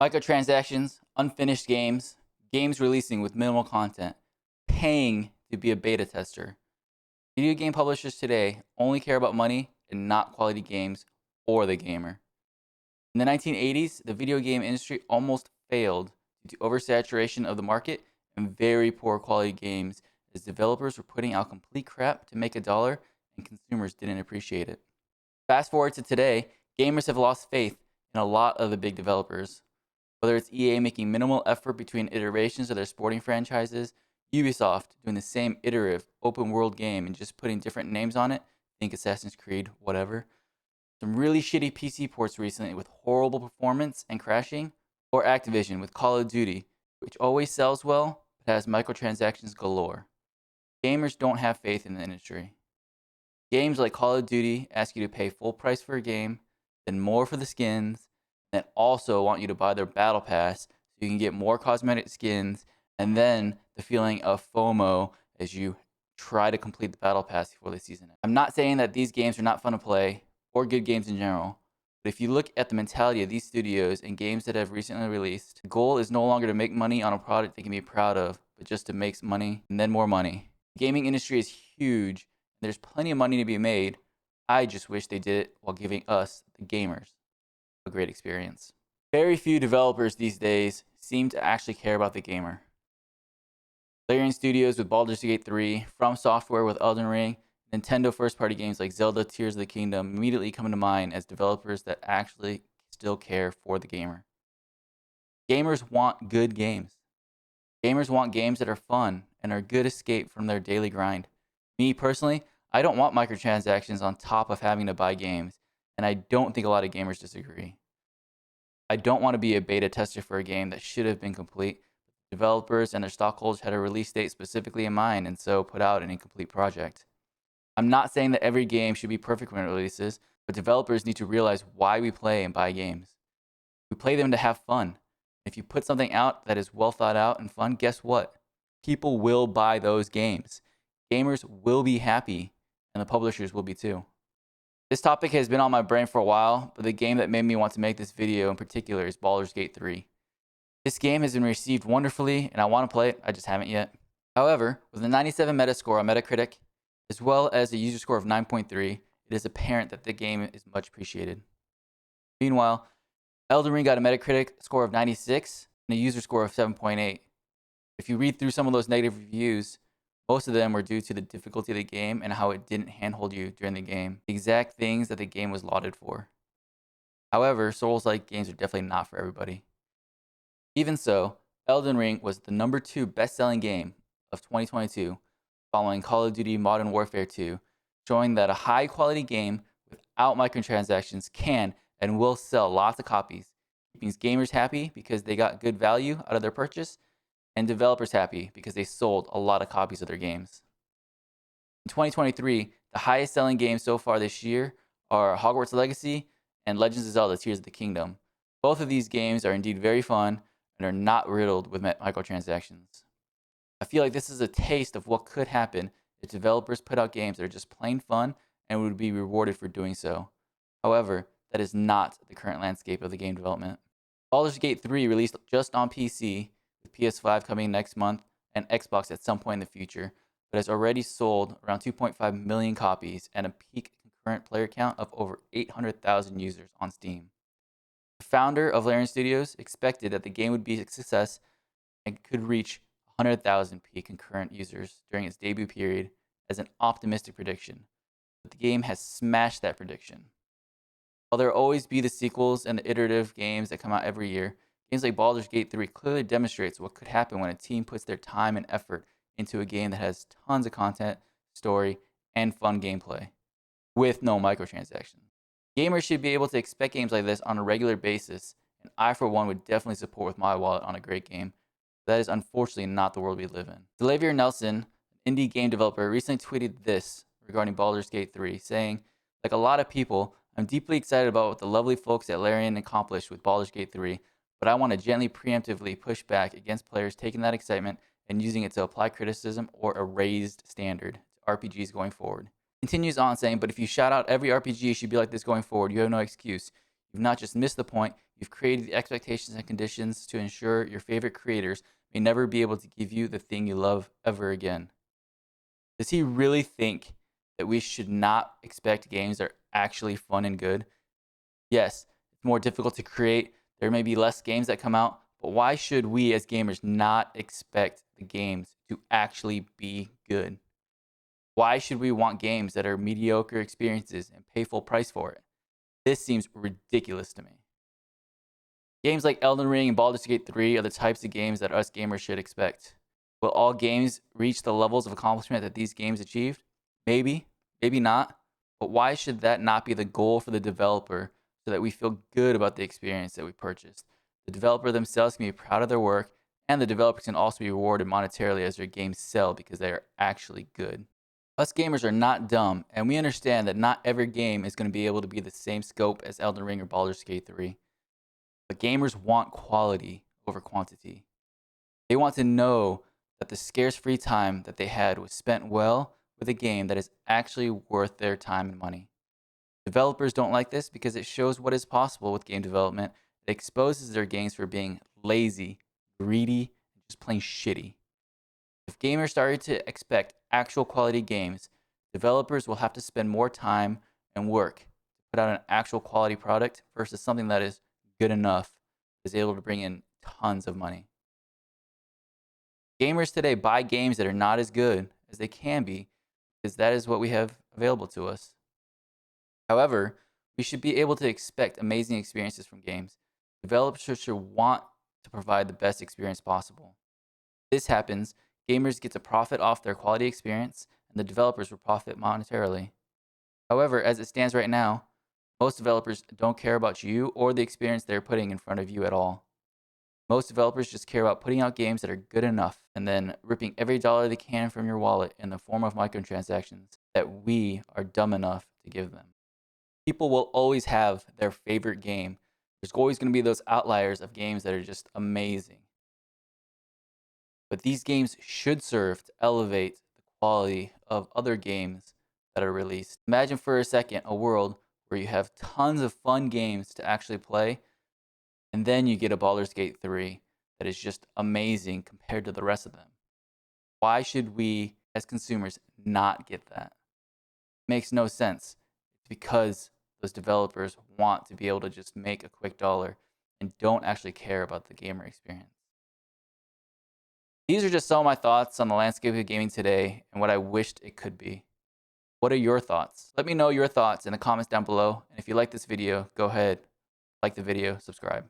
Microtransactions, unfinished games, games releasing with minimal content, paying to be a beta tester. Video game publishers today only care about money and not quality games or the gamer. In the 1980s, the video game industry almost failed due to oversaturation of the market and very poor quality games, as developers were putting out complete crap to make a dollar and consumers didn't appreciate it. Fast forward to today, gamers have lost faith in a lot of the big developers. Whether it's EA making minimal effort between iterations of their sporting franchises, Ubisoft doing the same iterative open world game and just putting different names on it, think Assassin's Creed, whatever. Some really shitty PC ports recently with horrible performance and crashing, or Activision with Call of Duty, which always sells well but has microtransactions galore. Gamers don't have faith in the industry. Games like Call of Duty ask you to pay full price for a game, then more for the skins, and also want you to buy their battle pass so you can get more cosmetic skins, and then the feeling of FOMO as you try to complete the battle pass before the season ends. I'm not saying that these games are not fun to play or good games in general, but if you look at the mentality of these studios and games that have recently released, the goal is no longer to make money on a product they can be proud of, but just to make money and then more money. The gaming industry is huge. There's plenty of money to be made. I just wish they did it while giving us, the gamers, a great experience. Very few developers these days seem to actually care about the gamer. Larian Studios with Baldur's Gate 3, From Software with Elden Ring, Nintendo first-party games like Zelda Tears of the Kingdom immediately come to mind as developers that actually still care for the gamer. Gamers want good games. Gamers want games that are fun and are a good escape from their daily grind. Me personally, I don't want microtransactions on top of having to buy games, and I don't think a lot of gamers disagree. I don't want to be a beta tester for a game that should have been complete. Developers and their stockholders had a release date specifically in mind and so put out an incomplete project. I'm not saying that every game should be perfect when it releases, but developers need to realize why we play and buy games. We play them to have fun. If you put something out that is well thought out and fun, guess what? People will buy those games. Gamers will be happy, and the publishers will be too. This topic has been on my brain for a while, but the game that made me want to make this video in particular is Baldur's Gate 3. This game has been received wonderfully, and I want to play it, I just haven't yet. However, with a 97 Metascore on Metacritic, as well as a user score of 9.3, it is apparent that the game is much appreciated. Meanwhile, Elden Ring got a Metacritic score of 96 and a user score of 7.8. If you read through some of those negative reviews, most of them were due to the difficulty of the game and how it didn't handhold you during the game, the exact things that the game was lauded for. However, Souls-like games are definitely not for everybody. Even so, Elden Ring was the number 2 best-selling game of 2022, following Call of Duty Modern Warfare 2, showing that a high-quality game without microtransactions can and will sell lots of copies, keeping gamers happy because they got good value out of their purchase, and developers happy because they sold a lot of copies of their games. In 2023, the highest selling games so far this year are Hogwarts Legacy and Legends of Zelda Tears of the Kingdom. Both of these games are indeed very fun and are not riddled with microtransactions. I feel like this is a taste of what could happen if developers put out games that are just plain fun and would be rewarded for doing so. However, that is not the current landscape of the game development. Baldur's Gate 3 released just on PC, with PS5 coming next month and Xbox at some point in the future, but has already sold around 2.5 million copies and a peak concurrent player count of over 800,000 users on Steam. The founder of Larian Studios expected that the game would be a success and could reach 100,000 peak concurrent users during its debut period as an optimistic prediction, but the game has smashed that prediction. While there will always be the sequels and the iterative games that come out every year, games like Baldur's Gate 3 clearly demonstrates what could happen when a team puts their time and effort into a game that has tons of content, story, and fun gameplay, with no microtransactions. Gamers should be able to expect games like this on a regular basis, and I for one would definitely support with my wallet on a great game. That is unfortunately not the world we live in. Delavier Nelson, an indie game developer, recently tweeted this regarding Baldur's Gate 3, saying, "Like a lot of people, I'm deeply excited about what the lovely folks at Larian accomplished with Baldur's Gate 3, but I want to gently preemptively push back against players taking that excitement and using it to apply criticism or a raised standard to RPGs going forward." Continues on saying, "But if you shout out every RPG should be like this going forward, you have no excuse. You've not just missed the point, you've created the expectations and conditions to ensure your favorite creators may never be able to give you the thing you love ever again. Does he really think that we should not expect games that are actually fun and good? Yes, it's more difficult to create. There may be less games that come out, but why should we as gamers not expect the games to actually be good? Why should we want games that are mediocre experiences and pay full price for it? This seems ridiculous to me. Games like Elden Ring and Baldur's Gate 3 are the types of games that us gamers should expect. Will all games reach the levels of accomplishment that these games achieved? Maybe, maybe not. But why should that not be the goal for the developer so that we feel good about the experience that we purchased? The developer themselves can be proud of their work, and the developers can also be rewarded monetarily as their games sell because they are actually good. Us gamers are not dumb, and we understand that not every game is going to be able to be the same scope as Elden Ring or Baldur's Gate 3. But gamers want quality over quantity. They want to know that the scarce free time that they had was spent well with a game that is actually worth their time and money. Developers don't like this because it shows what is possible with game development. It exposes their games for being lazy, greedy, and just plain shitty. If gamers started to expect actual quality games, developers will have to spend more time and work to put out an actual quality product versus something that is good enough, is able to bring in tons of money. Gamers today buy games that are not as good as they can be because that is what we have available to us. However, we should be able to expect amazing experiences from games. Developers should want to provide the best experience possible. If this happens, gamers get to profit off their quality experience, and the developers will profit monetarily. However, as it stands right now, most developers don't care about you or the experience they're putting in front of you at all. Most developers just care about putting out games that are good enough and then ripping every dollar they can from your wallet in the form of microtransactions that we are dumb enough to give them. People will always have their favorite game. There's always going to be those outliers of games that are just amazing. But these games should serve to elevate the quality of other games that are released. Imagine for a second a world where you have tons of fun games to actually play, and then you get a Baldur's Gate 3 that is just amazing compared to the rest of them. Why should we, as consumers, not get that? It makes no sense. It's because those developers want to be able to just make a quick dollar and don't actually care about the gamer experience. These are just some of my thoughts on the landscape of gaming today and what I wished it could be. What are your thoughts? Let me know your thoughts in the comments down below. And if you like this video, go ahead, like the video, subscribe.